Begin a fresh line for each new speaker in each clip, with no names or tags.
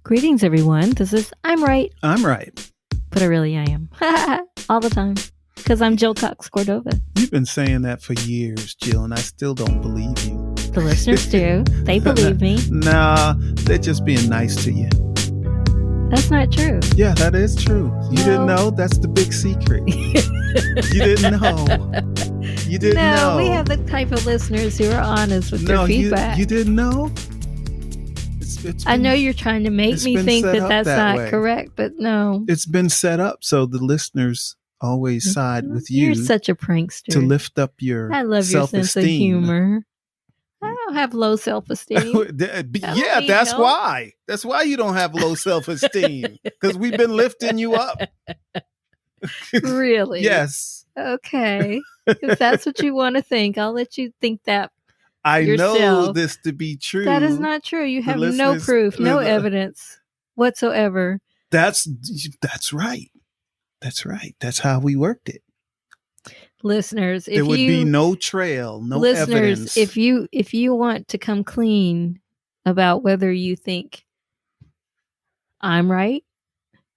Greetings, everyone. This is I'm Right,
I'm right.
but I really am. All the time. Because I'm Jill Cox Cordova.
You've been saying that for years, Jill, and I still don't believe you.
The listeners do. They believe me.
Nah, they're just being nice to you.
That's not true.
Yeah, that is true. You didn't know? That's the big secret. You didn't know. You didn't know.
No, we have the type of listeners who are honest with their feedback.
You didn't know?
I know you're trying to make me think that that's not correct, but no.
It's been set up so the listeners always side with you.
You're such a prankster.
To lift up your
I love your sense of humor. I don't have low self-esteem.
Yeah, that's why. That's why you don't have low self-esteem. Because we've been lifting you up.
Really?
Yes.
Okay. If that's what you want to think, I'll let you think that.
I
yourself.
know this to be true.
That is not true. You have no proof, no evidence whatsoever.
That's right. That's right. That's how we worked it.
Listeners,
there would be no trail, no evidence.
If you want to come clean about whether you think I'm right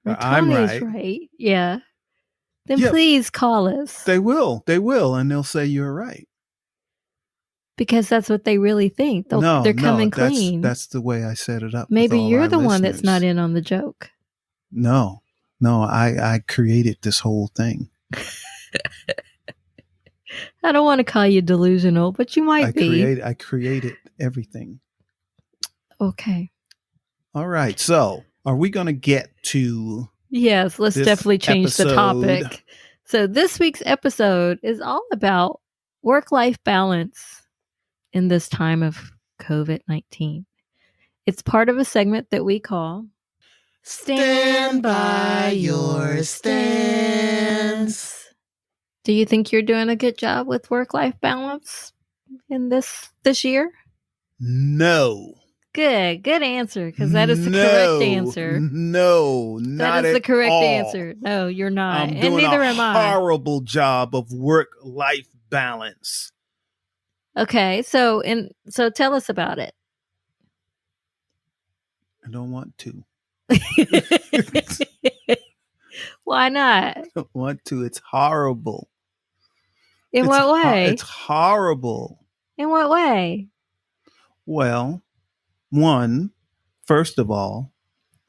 or Tony's right, yeah, then please call us.
They will, and they'll say you're right.
Because that's what they really think. They're coming clean.
That's the way I set it up.
Maybe you're the one that's not in on the joke.
No, I created this whole thing.
I don't want to call you delusional, but you might be.
I created everything.
Okay.
All right. So, are we going to get to?
Yes, let's definitely change the topic. So, this week's episode is all about work-life balance in this time of COVID-19. It's part of a segment that we call Stand by Your Stance. Do you think you're doing a good job with work-life balance in this year?
No.
Good answer, because that is the correct answer.
No, not
that is the correct answer. No, you're not.
And neither am I. Horrible job of work-life balance.
Okay, so tell us about it.
I don't want to.
Why not?
I don't want to. It's horrible.
In what way?
It's horrible.
In what way?
Well, first of all,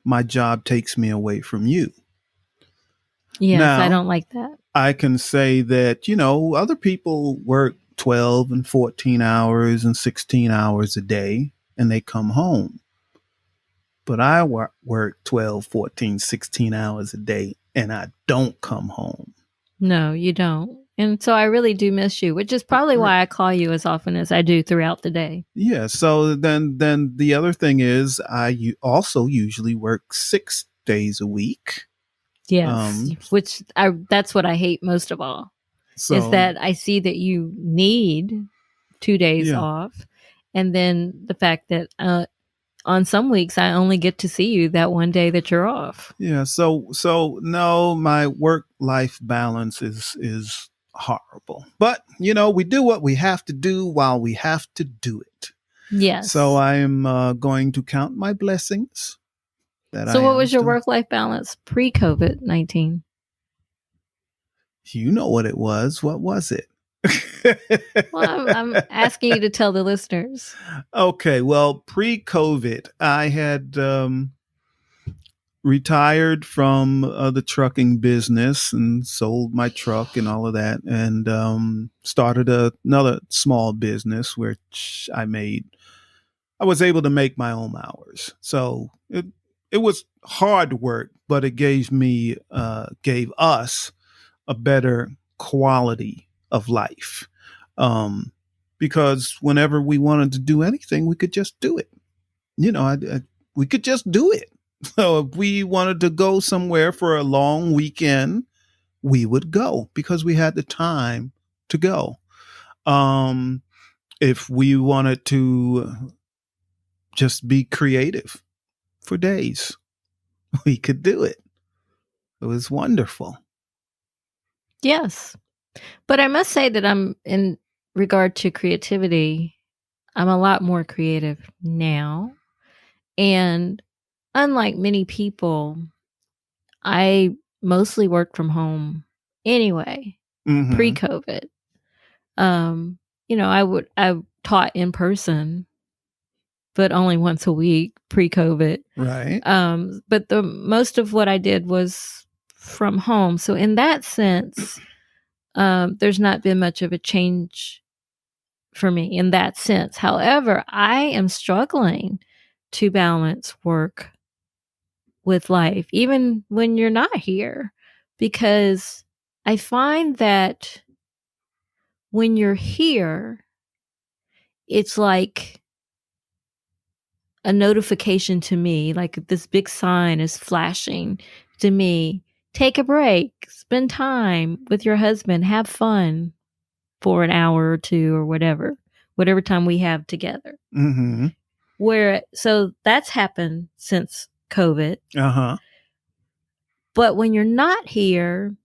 my job takes me away from you.
Yes, now, I don't like that.
I can say that, other people work 12 and 14 hours and 16 hours a day, and they come home. But I work 12, 14, 16 hours a day, and I don't come home.
No, you don't. And so I really do miss you, which is probably why I call you as often as I do throughout the day.
Yeah. So then the other thing is I also usually work 6 days a week.
Yes, that's what I hate most of all. Is that I see that you need 2 days off. And then the fact that on some weeks I only get to see you that one day that you're off.
Yeah. So no, my work-life balance is horrible. But, we do what we have to do while we have to do it.
Yes.
So I am going to count my blessings.
So what was your work-life balance pre-COVID-19?
You know what it was. What was it?
Well, I'm asking you to tell the listeners.
Okay. Well, pre-COVID, I had retired from the trucking business and sold my truck and all of that, and started another small business which I was able to make my own hours. So it was hard work, but it gave us a better quality of life. Because whenever we wanted to do anything, we could just do it. We could just do it. So if we wanted to go somewhere for a long weekend, we would go because we had the time to go. If we wanted to just be creative for days, we could do it. It was wonderful.
Yes. But I must say that in regard to creativity, I'm a lot more creative now. And unlike many people, I mostly worked from home anyway, pre-COVID. I taught in person, but only once a week pre-COVID.
Right.
But the most of what I did was from home. So in that sense, there's not been much of a change for me in that sense. However, I am struggling to balance work with life, even when you're not here, because I find that when you're here, it's like a notification to me, like this big sign is flashing to me. Take a break, spend time with your husband, have fun for an hour or two or whatever time we have together.
Mm-hmm.
So that's happened since COVID.
Uh-huh.
But when you're not here,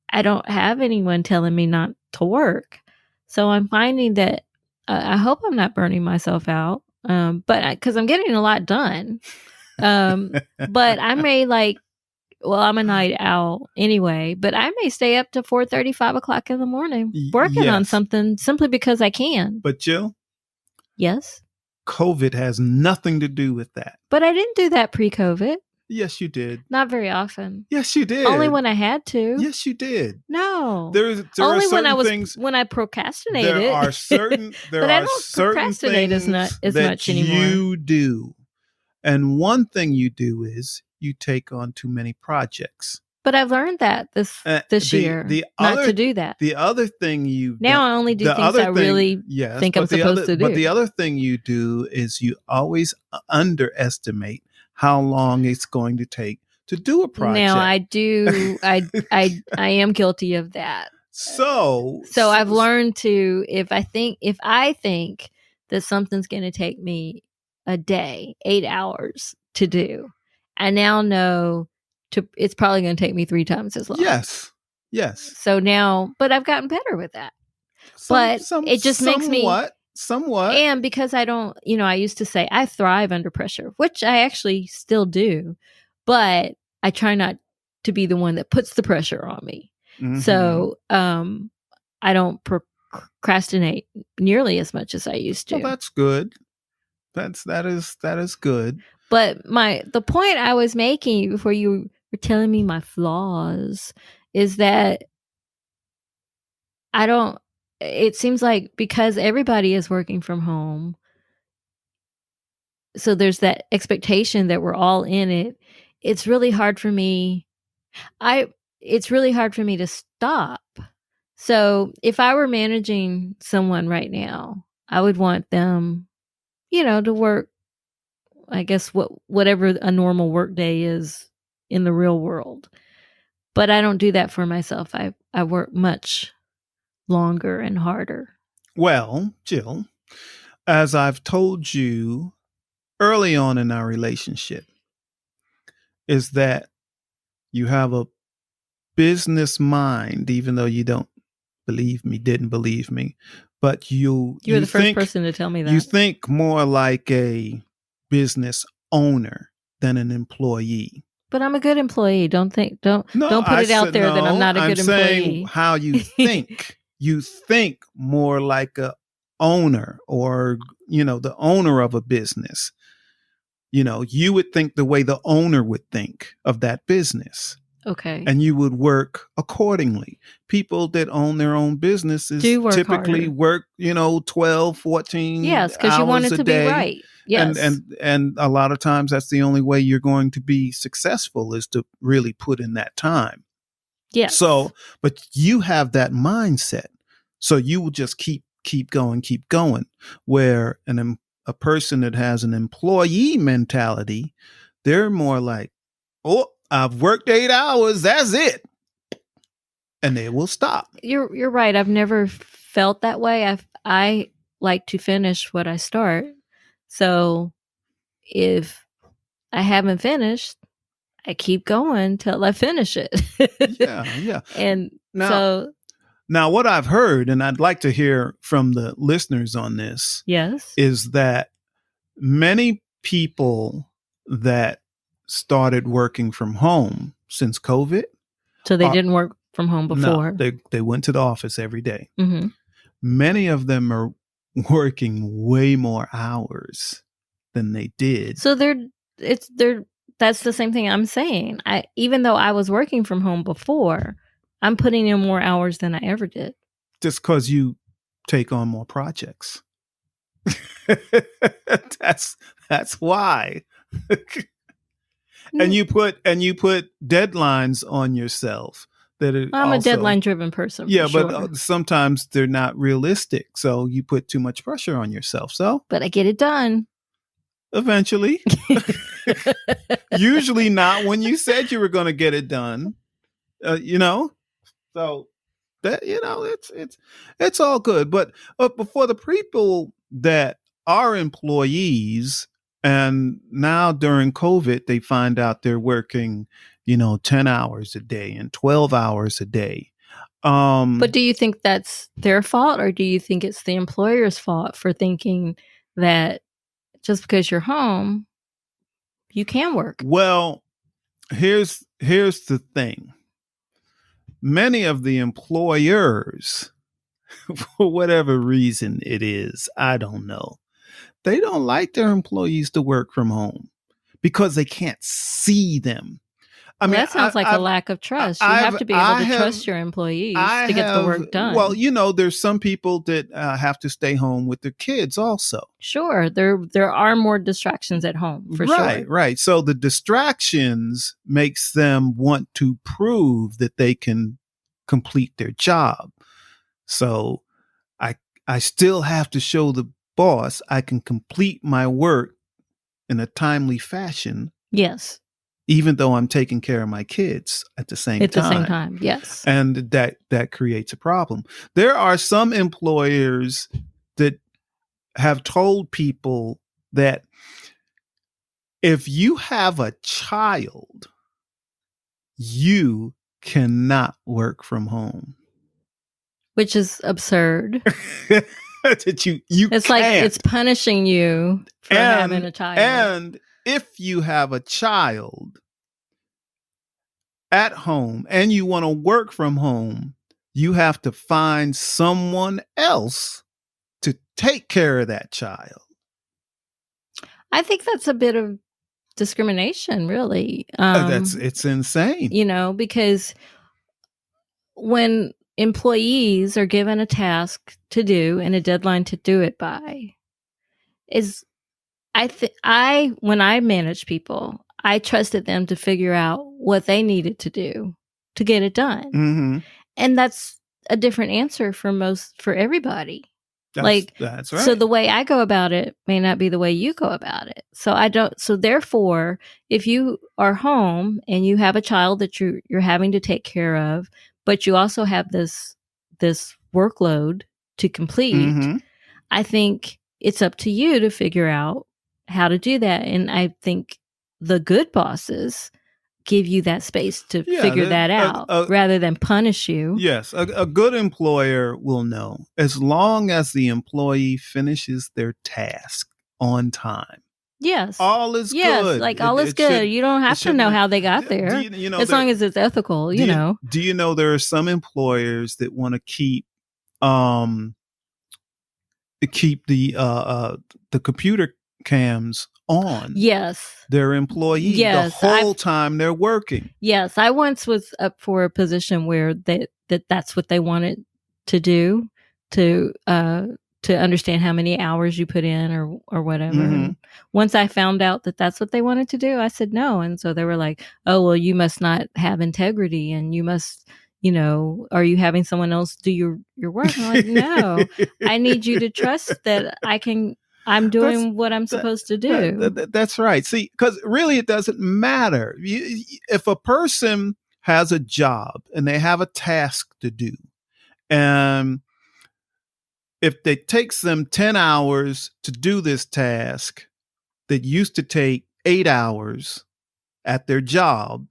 I don't have anyone telling me not to work. So I'm finding that I hope I'm not burning myself out. But because I'm getting a lot done. But I may I'm a night owl anyway, but I may stay up to 4:30, 5 o'clock in the morning working on something simply because I can.
But Jill?
Yes?
COVID has nothing to do with that.
But I didn't do that pre-COVID.
Yes, you did.
Not very often.
Yes, you did.
Only when I had to.
Yes, you did.
No.
There
only
are
when I procrastinated.
There are certain
but I don't procrastinate as much anymore.
You do. And one thing you do is you take on too many projects.
But I've learned that this year not to do that.
The other thing
I only do things I really think I'm supposed to do.
But the other thing you do is you always underestimate how long it's going to take to do a project.
Now I do. I am guilty of that.
So
I've learned to if I think that something's going to take me a day, 8 hours to do, I now know it's probably going to take me 3 times as long.
Yes.
So now, but I've gotten better with that. It just makes me
somewhat.
And because I don't, I used to say I thrive under pressure, which I actually still do, but I try not to be the one that puts the pressure on me. Mm-hmm. So I don't procrastinate nearly as much as I used to.
Well, that's good. That is good.
But the point I was making before you were telling me my flaws is that it seems like because everybody is working from home, so there's that expectation that we're all in it. It's really hard for me. It's really hard for me to stop. So if I were managing someone right now, I would want them, to work, I guess, whatever a normal work day is in the real world. But I don't do that for myself. I work much longer and harder.
Well, Jill, as I've told you early on in our relationship, is that you have a business mind, even though you didn't believe me, but you're
the first person to tell me that.
You think more like a business owner than an employee.
But I'm a good employee. Don't put it out there that I'm not a good employee.
I'm saying how you think. You think more like a owner or, the owner of a business. You would think the way the owner would think of that business.
Okay.
And you would work accordingly. People that own their own businesses typically work, 12, 14
yes, because you want it to be right. Yes.
And a lot of times that's the only way you're going to be successful is to really put in that time.
Yes.
So, but you have that mindset. So you will just keep going. Where a person that has an employee mentality, they're more like, oh, I've worked 8 hours. That's it. And they will stop.
You're right. I've never felt that way. I like to finish what I start. So if I haven't finished, I keep going till I finish it.
Yeah.
And
now what I've heard, and I'd like to hear from the listeners on this,
yes,
is that many people that started working from home since COVID.
So they didn't work from home before?
No, they went to the office every day.
Mm-hmm.
Many of them are working way more hours than they did.
So that's the same thing I'm saying. Even though I was working from home before, I'm putting in more hours than I ever did.
Just because you take on more projects. That's why. And you put deadlines on yourself.
I'm a deadline-driven person.
Yeah,
sure.
But sometimes they're not realistic, so you put too much pressure on yourself.
But I get it done
eventually. Usually not when you said you were going to get it done. So that it's all good. But for the people that are employees, and now during COVID, they find out they're working 10 hours a day and 12 hours a day.
But do you think that's their fault, or do you think it's the employer's fault for thinking that just because you're home, you can work?
Well, here's the thing. Many of the employers, for whatever reason it is, I don't know, they don't like their employees to work from home because they can't see them.
That sounds like a lack of trust. You have to be able to trust your employees to get the work done.
Well, there's some people that have to stay home with their kids also.
Sure. There are more distractions at home, for sure.
Right. So the distractions makes them want to prove that they can complete their job. So I still have to show the boss I can complete my work in a timely fashion.
Yes.
Even though I'm taking care of my kids at the same time.
Yes.
And that creates a problem. There are some employers that have told people that if you have a child, you cannot work from home.
Which is absurd.
That you
it's
can't.
Like it's punishing you for having a child.
And if you have a child at home and you want to work from home, you have to find someone else to take care of that child.
I think that's a bit of discrimination, really.
It's insane.
Because when employees are given a task to do and a deadline to do it by, when I managed people, I trusted them to figure out what they needed to do to get it done.
Mm-hmm.
And that's a different answer for everybody.
That's right.
So the way I go about it may not be the way you go about it. So therefore, if you are home and you have a child that you're having to take care of, but you also have this workload to complete,
mm-hmm.
I think it's up to you to figure out how to do that. And I think the good bosses give you that space to figure that out rather than punish you.
Yes, a good employer will know as long as the employee finishes their task on time.
Yes.
All is good.
Like all is good. You don't have to know how they got there. As long as it's ethical,
Do you know there are some employers that want to keep the computer cams on?
Yes.
Their employees the whole time they're working.
Yes. I once was up for a position where that's what they wanted to do to understand how many hours you put in or whatever.
Mm-hmm.
And once I found out that that's what they wanted to do, I said no. And so they were like, oh, well, you must not have integrity and you must, are you having someone else do your work? I'm like, no, I need you to trust that I'm doing what I'm supposed to do.
That's right. See, because really it doesn't matter. If a person has a job and they have a task to do, and if it takes them 10 hours to do this task that used to take 8 hours at their job,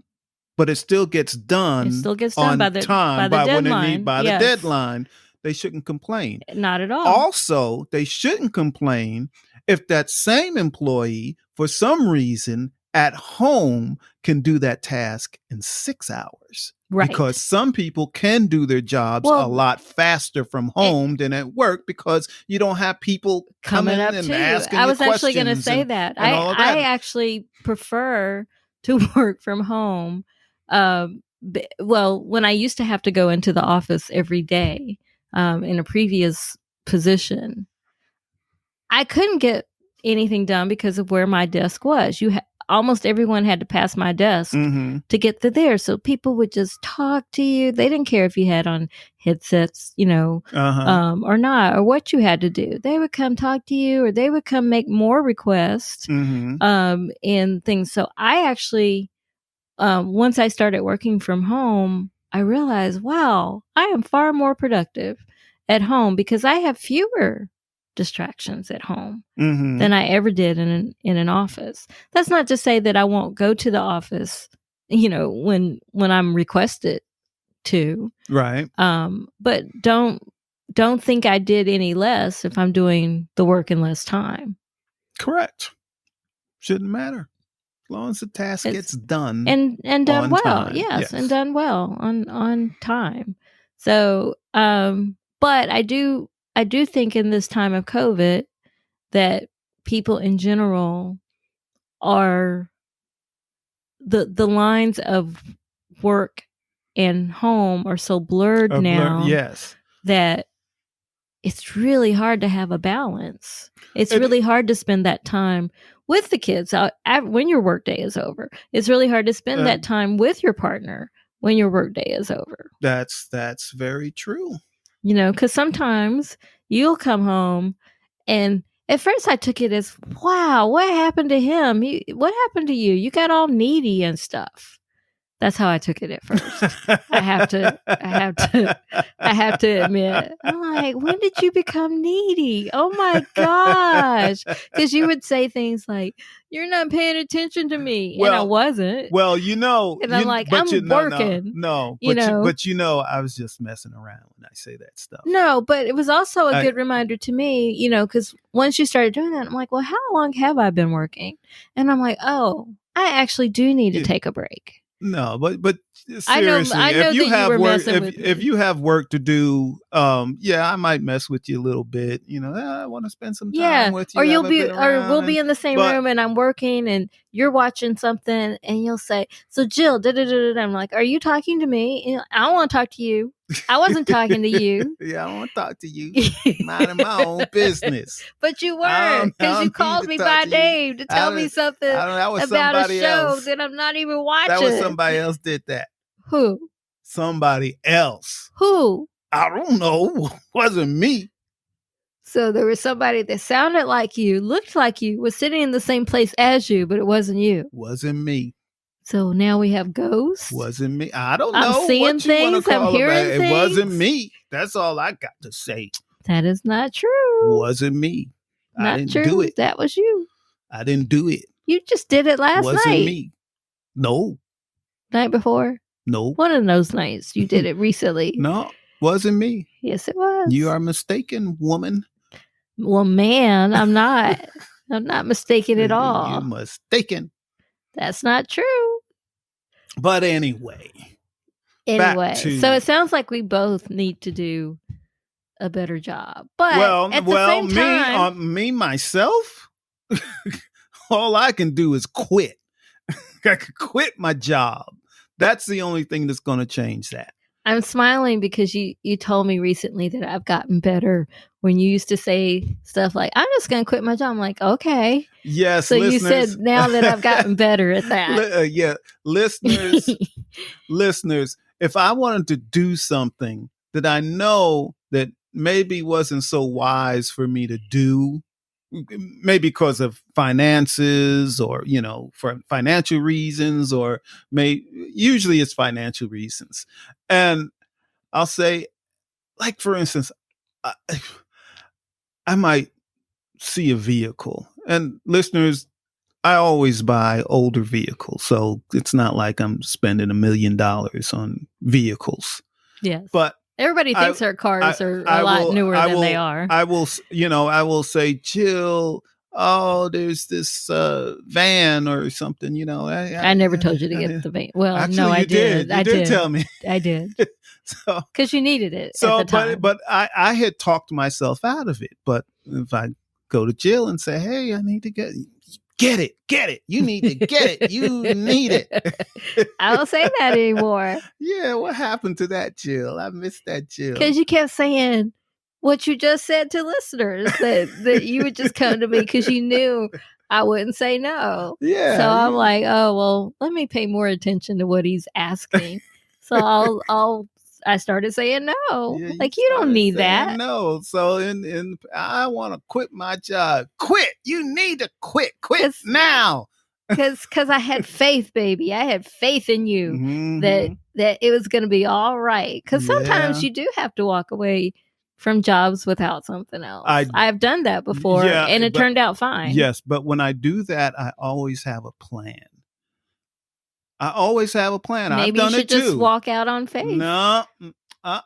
but it still gets done,
by the deadline.
The deadline, they shouldn't complain.
Not at all.
Also, they shouldn't complain if that same employee, for some reason, at home can do that task in 6 hours.
Right.
Because some people can do their jobs a lot faster from home than at work because you don't have people coming up and asking you questions.
I was actually going to say that. I actually prefer to work from home. Well, when I used to have to go into the office every day in a previous position, I couldn't get anything done because of where my desk was. Almost everyone had to pass my desk to get to there. So people would just talk to you. They didn't care if you had on headsets, or not, or what you had to do. They would come talk to you, or they would come make more requests and things. So I actually, once I started working from home, I realized, wow, I am far more productive at home because I have fewer distractions at home than I ever did in an office. That's not to say that I won't go to the office, when I'm requested to.
Right.
But don't think I did any less if I'm doing the work in less time.
Correct. Shouldn't matter. As long as the task gets done
and done well.
Time.
Yes, and done well on time. So, but I do think in this time of COVID that people in general are the lines of work and home are so blurred now.
Yes.
That it's really hard to have a balance. It's really hard to spend that time with the kids when your workday is over. It's really hard to spend that time with your partner when your workday is over.
That's very true.
Because sometimes you'll come home and at first I took it as, wow, what happened to him? What happened to you? You got all needy and stuff. That's how I took it at first. I have to admit. I'm like, when did you become needy? Oh my gosh. Because you would say things like, you're not paying attention to me. And I wasn't.
Well,
and I'm like, I'm working.
No. But I was just messing around when I say that stuff.
No, but it was also a good reminder to me, because once you started doing that, I'm like, well, how long have I been working? And I'm like, oh, I actually do need to take a break.
No, but seriously,
I know
if you have work,
if
you have work to do, I might mess with you a little bit. I want to spend some time with you.
Or we'll be in the same room and I'm working and you're watching something and you'll say, "So Jill, I'm like, "Are you talking to me?" I don't want to talk to you. I wasn't talking to you.
Yeah, I want to talk to you. Minding my own business.
But you weren't, because you called me by name to tell me something about a show that I'm not even watching.
That was somebody else did that.
Who?
Somebody else.
Who?
I don't know. Wasn't me.
So there was somebody that sounded like you, looked like you, was sitting in the same place as you, but it wasn't you.
Wasn't me.
So now we have ghosts.
Wasn't me. I don't know.
I'm seeing things. I'm hearing things.
It wasn't me. That's all I got to say.
That is not true.
Wasn't me.
Not
I didn't
true.
do it.
That was you.
I didn't do it.
You just did it last night.
Wasn't me. No.
Night before?
No.
One of those nights. You did it recently.
No. Wasn't me.
Yes, it was.
You are mistaken, woman.
Well, man, I'm not. I'm not mistaken at all.
You're mistaken.
That's not true.
But anyway.
So it sounds like we both need to do a better job. But at the same time,
me myself, all I can do is quit. I could quit my job. That's the only thing that's going to change that.
I'm smiling because you told me recently that I've gotten better. When you used to say stuff like, I'm just going to quit my job. I'm like, okay.
Yes.
So you said now that I've gotten better at that.
Yeah. Listeners, if I wanted to do something that I know that maybe wasn't so wise for me to do, maybe because of finances or, for financial reasons, or usually it's financial reasons. And I'll say, like, for instance, I might see a vehicle, and listeners, I always buy older vehicles. So it's not like I'm spending $1 million on vehicles.
Yes.
But
everybody thinks our cars are a lot newer than they are.
I will say, Jill, oh, there's this van or something, you know.
I never told you to get the van. Well,
actually,
no, I did.
You did tell me.
I did.
So,
because you needed it
so,
at the time.
but I had talked myself out of it. But if I go to Jill and say, hey, I need to get it. You need to get it. You need it.
I don't say that anymore.
Yeah, what happened to that, Jill? I missed that, Jill.
Because you kept saying what you just said to listeners, that you would just come to me because you knew I wouldn't say no.
Yeah.
So I'm like, oh, well, let me pay more attention to what he's asking. So I started saying no.
Yeah,
like, you don't need that.
No. So I want to quit my job. Quit. You need to quit. Quit now.
Because I had faith, baby. I had faith in you that it was going to be all right. Because sometimes you do have to walk away from jobs without something else. I've done that before, and it turned out fine.
Yes, but when I do that, I always have a plan. Maybe
you should just walk out on faith.
No,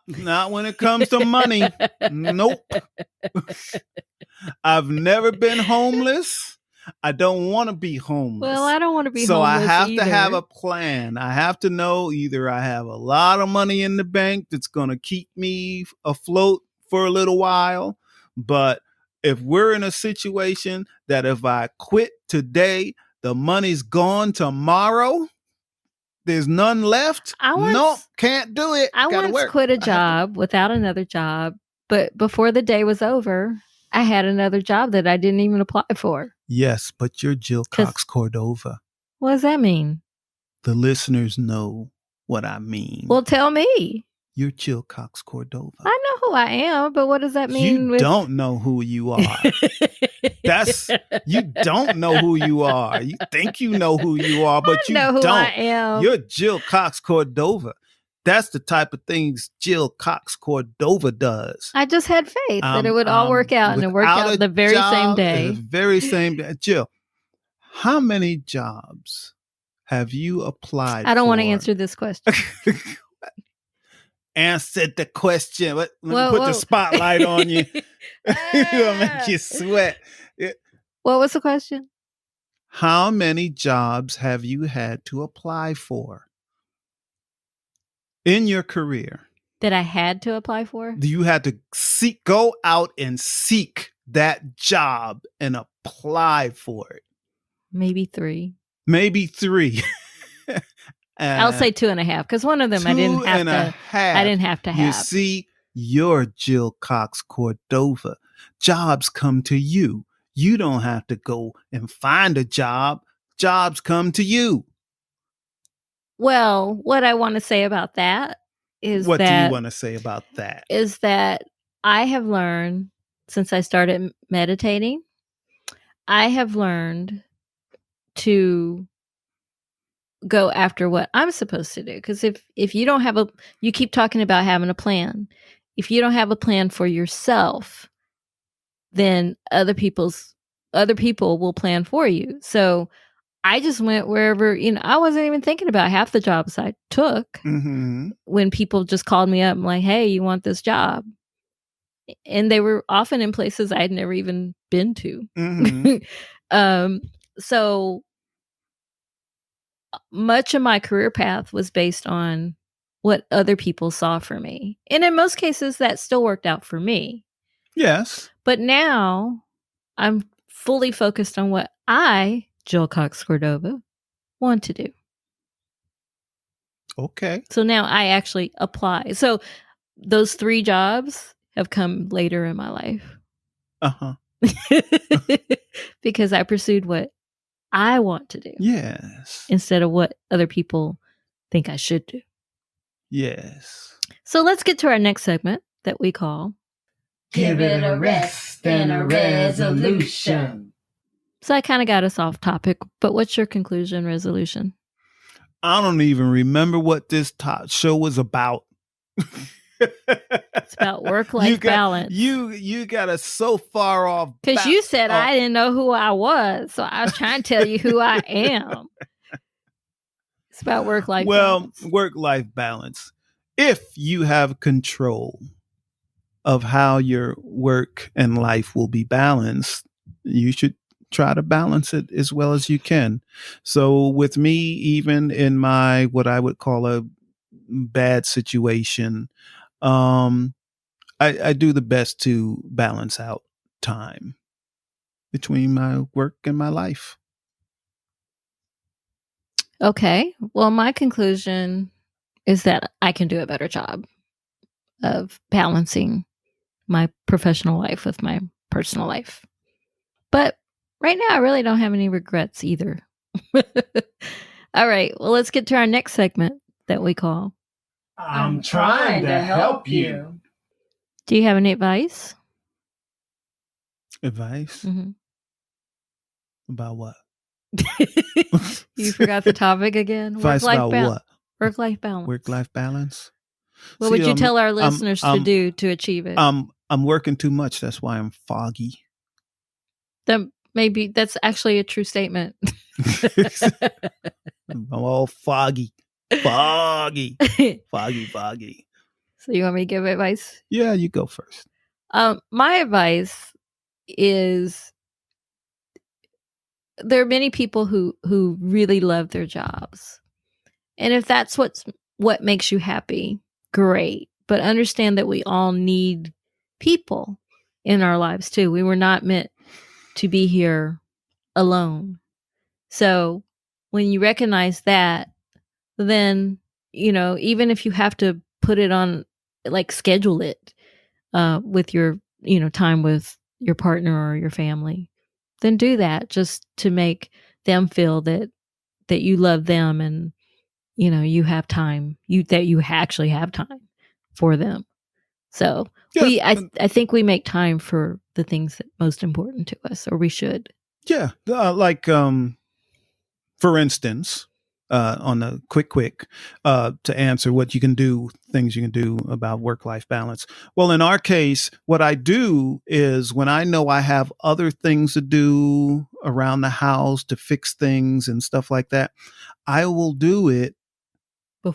not when it comes to money. Nope. I've never been homeless. I don't want to be homeless.
Well, I don't want to be homeless.
So I have
either.
to have a plan. I have to know either I have a lot of money in the bank that's going to keep me afloat for a little while. But if we're in a situation that if I quit today, the money's gone tomorrow, there's none left. Nope, can't do it.
I once quit a job without another job, but before the day was over, I had another job that I didn't even apply for.
Yes, but you're Jill Cox Cordova.
What does that mean?
The listeners know what I mean.
Well, tell me.
You're Jill Cox Cordova.
I know who I am, but what does that mean?
You don't know who you are. You don't know who you are. You think you know who you are, but you
know who
don't.
I am.
You're Jill Cox Cordova. That's the type of things Jill Cox Cordova does.
I just had faith that it would all work out, and it worked out the very same day.
The very same day. Jill, how many jobs have you applied for?
I don't want to answer this question.
Answer the question. Let me put the spotlight on you. It'll make you sweat.
What was the question?
How many jobs have you had to apply for in your career?
That I had to apply for?
You had to go out and seek that job and apply for it.
Maybe 3. I'll say 2.5 because one of them I didn't have to have.
You see, you're Jill Cox Cordova. Jobs come to you. You don't have to go and find a job. Jobs come to you.
Well, what I want to say about that is
what do you want to say about that?
Is that I have learned since I started meditating, I have learned to go after what I'm supposed to do. Because if you don't have you keep talking about having a plan. If you don't have a plan for yourself, then other people will plan for you. So I just went wherever, I wasn't even thinking about half the jobs I took when people just called me up and like, hey, you want this job? And they were often in places I'd never even been to. So much of my career path was based on what other people saw for me. And in most cases, that still worked out for me.
Yes.
But now I'm fully focused on what I, Jill Cox Cordova, want to do.
Okay.
So now I actually apply. So those 3 jobs have come later in my life. Because I pursued what I want to do.
Yes.
Instead of what other people think I should do.
Yes.
So let's get to our next segment that we call
Give it a rest and a resolution.
So I kind of got us off topic, but what's your conclusion resolution?
I don't even remember what this show was about.
It's about work-life balance.
You got us so far off.
Because you said I didn't know who I was, so I was trying to tell you who I am. It's about work-life balance.
Well, work-life balance. If you have control of how your work and life will be balanced, you should try to balance it as well as you can. So with me, even in my what I would call a bad situation, I do the best to balance out time between my work and my life.
Okay. Well, my conclusion is that I can do a better job of balancing my professional life with my personal life. But right now, I really don't have any regrets either. All right. Well, let's get to our next segment that we call
I'm trying to help you.
Do you have any advice?
Advice?
Mm-hmm.
About what?
You forgot the topic again?
Advice about what?
Work-life balance.
Work-life balance?
What would you tell our listeners to do to achieve it?
I'm working too much. That's why I'm foggy.
That's actually a true statement.
I'm all foggy. Foggy.
So you want me to give advice?
Yeah, you go first.
My advice is there are many people who really love their jobs. And if that's what makes you happy, great. But understand that we all need people in our lives too. We were not meant to be here alone. So when you recognize that, then, even if you have to put it on, like schedule it with your, time with your partner or your family, then do that just to make them feel that you love them and, you have time, that you actually have time for them. So I think we make time for the things that are most important to us, or we should.
Yeah. For instance, on the quick, to answer things you can do about work-life balance. Well, in our case, what I do is when I know I have other things to do around the house to fix things and stuff like that, I will do it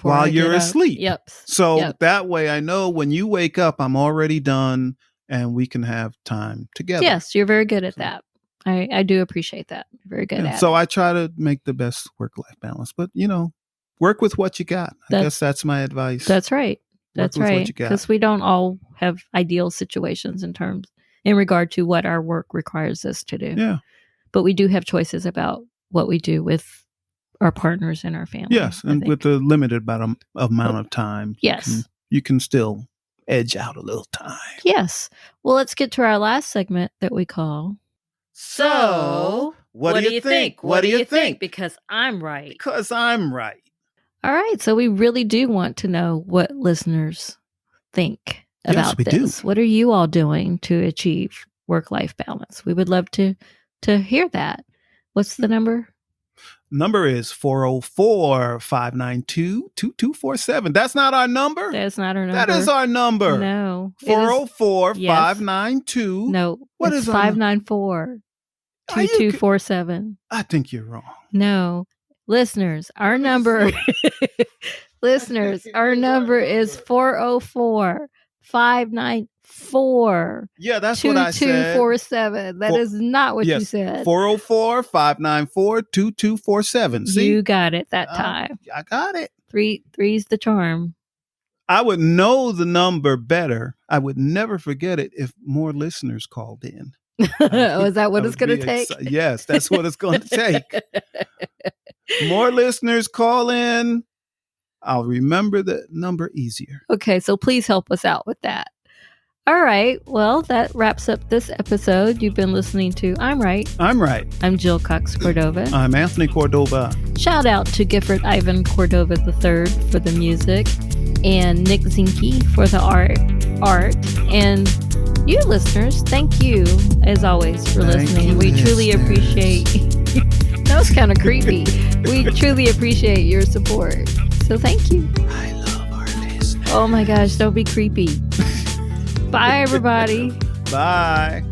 while you're asleep.
Yep.
So that way I know when you wake up, I'm already done and we can have time together.
Yes, you're very good at that. I do appreciate that. Very good at it.
So I try to make the best work-life balance, but work with what you got. I guess that's my advice.
That's right. That's right. Because we don't all have ideal situations in regard to what our work requires us to do.
Yeah.
But we do have choices about what we do with our partners and our family.
Yes, and with a limited amount of time.
Yes.
You can still edge out a little time.
Yes. Well, let's get to our last segment that we call
So, what do you think? What do you think?
Because I'm right.
Because I'm right.
All right. So we really do want to know what listeners think about this. Do. What are you all doing to achieve work-life balance? We would love to hear that. What's the number?
Number is 404-592-2247. That's not our number.
That's not our number.
That is our number.
No.
404-592.
No. What is 594-2247?
I think you're wrong.
No. Listeners, our number our number is 404-594.
Yeah, that's what I said.
2247. That is not what you said.
404-594-2247. See?
You got it that time.
I got it.
Three's the charm.
I would know the number better. I would never forget it if more listeners called in.
Is that what it's going to take?
Yes, that's what it's going to take. More listeners call in. I'll remember the number easier.
Okay, so please help us out with that. All right. Well, that wraps up this episode. You've been listening to I'm Right.
I'm Right.
I'm Jill Cox Cordova.
I'm Anthony Cordova.
Shout out to Gifford Ivan Cordova III for the music and Nick Zinke for the art. And you listeners, thank you as always for listening. We truly appreciate that was kind of creepy. We truly appreciate your support. So thank you.
I love artists.
Oh my gosh, don't be creepy. Bye, everybody.
Bye.